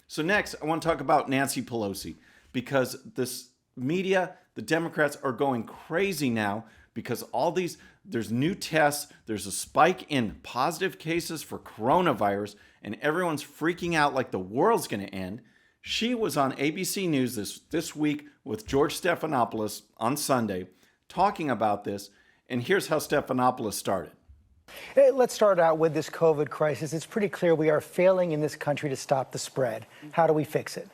So next, I want to talk about Nancy Pelosi, because this media, the Democrats are going crazy now because there's new tests, there's a spike in positive cases for coronavirus, and everyone's freaking out like the world's going to end. She was on ABC News this week with George Stephanopoulos on Sunday talking about this, and here's how Stephanopoulos started. Hey, let's start out with this COVID crisis. It's pretty clear we are failing in this country to stop the spread. How do we fix it?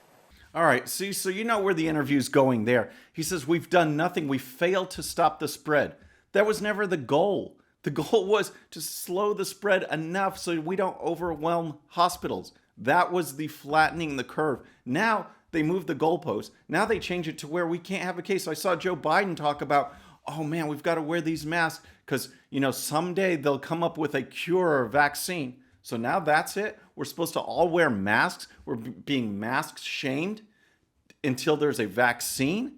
All right, see, so you know where the interview's going there. He says, we've done nothing. We failed to stop the spread. That was never the goal. The goal was to slow the spread enough so we don't overwhelm hospitals. That was the flattening the curve. Now they move the goalpost. Now they change it to where we can't have a case. I saw Joe Biden talk about, oh man, we've got to wear these masks because, someday they'll come up with a cure or a vaccine. So now that's it. We're supposed to all wear masks. We're being mask shamed until there's a vaccine.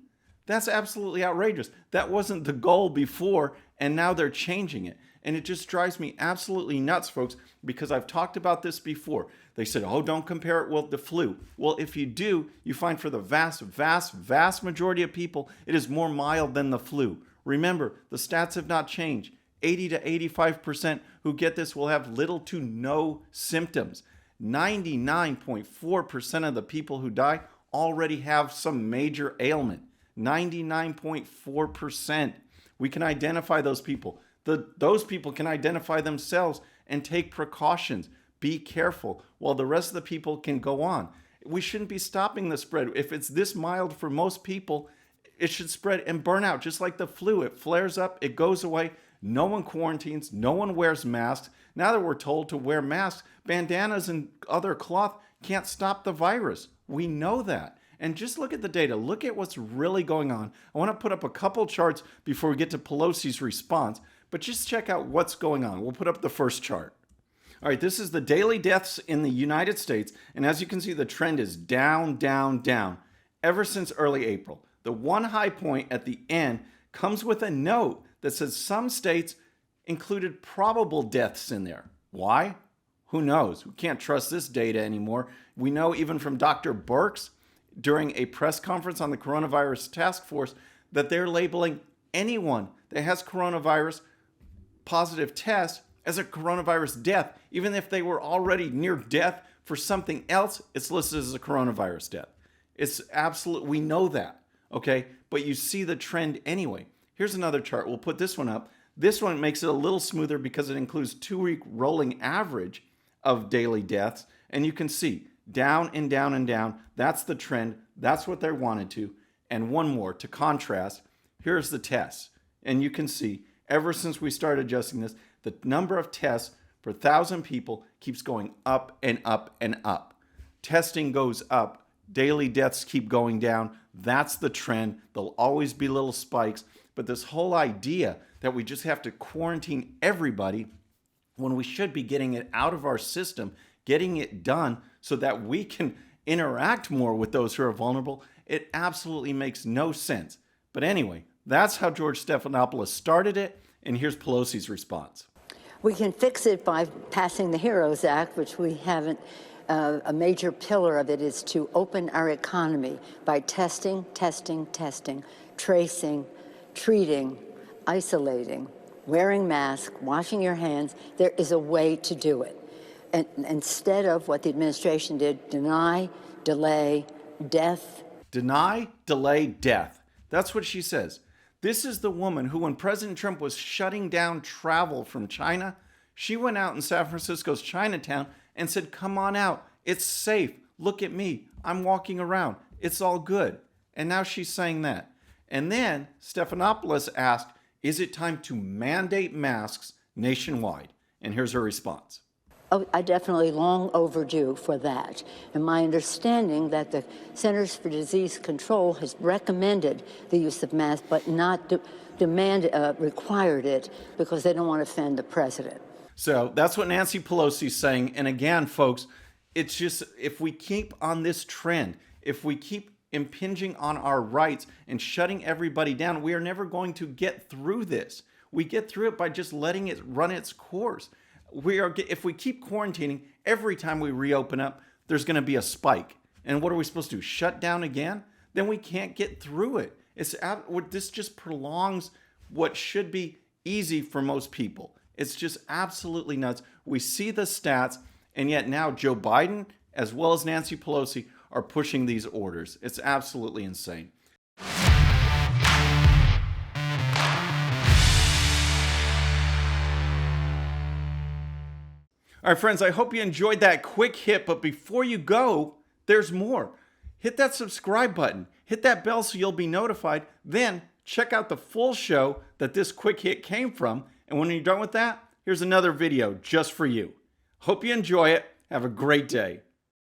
That's absolutely outrageous. That wasn't the goal before, and now they're changing it. And it just drives me absolutely nuts, folks, because I've talked about this before. They said, oh, don't compare it with the flu. Well, if you do, you find for the vast, vast, vast majority of people, it is more mild than the flu. Remember, the stats have not changed. 80 to 85% who get this will have little to no symptoms. 99.4% of the people who die already have some major ailment. 99.4%. We can identify those people. Those people can identify themselves and take precautions. Be careful while the rest of the people can go on. We shouldn't be stopping the spread. If it's this mild for most people, it should spread and burn out just like the flu. It flares up, it goes away. No one quarantines, no one wears masks. Now that we're told to wear masks, bandanas and other cloth can't stop the virus. We know that. And just look at the data. Look at what's really going on. I want to put up a couple charts before we get to Pelosi's response, but just check out what's going on. We'll put up the first chart. All right, this is the daily deaths in the United States. And as you can see, the trend is down, down, down ever since early April. The one high point at the end comes with a note that says some states included probable deaths in there. Why? Who knows? We can't trust this data anymore. We know even from Dr. Birx during a press conference on the coronavirus task force that they're labeling anyone that has coronavirus positive test as a coronavirus death. Even if they were already near death for something else, it's listed as a coronavirus death. It's absolute. We know that. Okay. But you see the trend anyway. Here's another chart. We'll put this one up. This one makes it a little smoother because it includes 2-week rolling average of daily deaths. And you can see down and down and down. That's the trend. That's what they wanted to. And one more to contrast. Here's the tests. And you can see ever since we started adjusting this, the number of tests per 1,000 people keeps going up and up and up. Testing goes up. Daily deaths keep going down. That's the trend. There'll always be little spikes. But this whole idea that we just have to quarantine everybody when we should be getting it out of our system, getting it done so that we can interact more with those who are vulnerable, it absolutely makes no sense. But anyway, that's how George Stephanopoulos started it, and here's Pelosi's response. We can fix it by passing the HEROES Act, which we haven't. A major pillar of it is to open our economy by testing, tracing, treating, isolating, wearing masks, washing your hands. There is a way to do it. And instead of what the administration did, deny, delay, death. Deny, delay, death. That's what she says. This is the woman who, when President Trump was shutting down travel from China, she went out in San Francisco's Chinatown and said, come on out. It's safe. Look at me. I'm walking around. It's all good. And now she's saying that. And then Stephanopoulos asked, is it time to mandate masks nationwide? And here's her response. Oh, I definitely long overdue for that. And my understanding that the Centers for Disease Control has recommended the use of masks, but not required it because they don't want to offend the president. So that's what Nancy Pelosi's saying. And again, folks, it's just if we keep on this trend, if we keep impinging on our rights and shutting everybody down, we are never going to get through this. We get through it by just letting it run its course. If we keep quarantining, every time we reopen up, there's going to be a spike. And what are we supposed to do? Shut down again? Then we can't get through it. This just prolongs what should be easy for most people. It's just absolutely nuts. We see the stats, and yet now Joe Biden, as well as Nancy Pelosi, are pushing these orders. It's absolutely insane. All right, friends, I hope you enjoyed that quick hit, but before you go, there's more. Hit that subscribe button. Hit that bell so you'll be notified. Then check out the full show that this quick hit came from. And when you're done with that, here's another video just for you. Hope you enjoy it. Have a great day.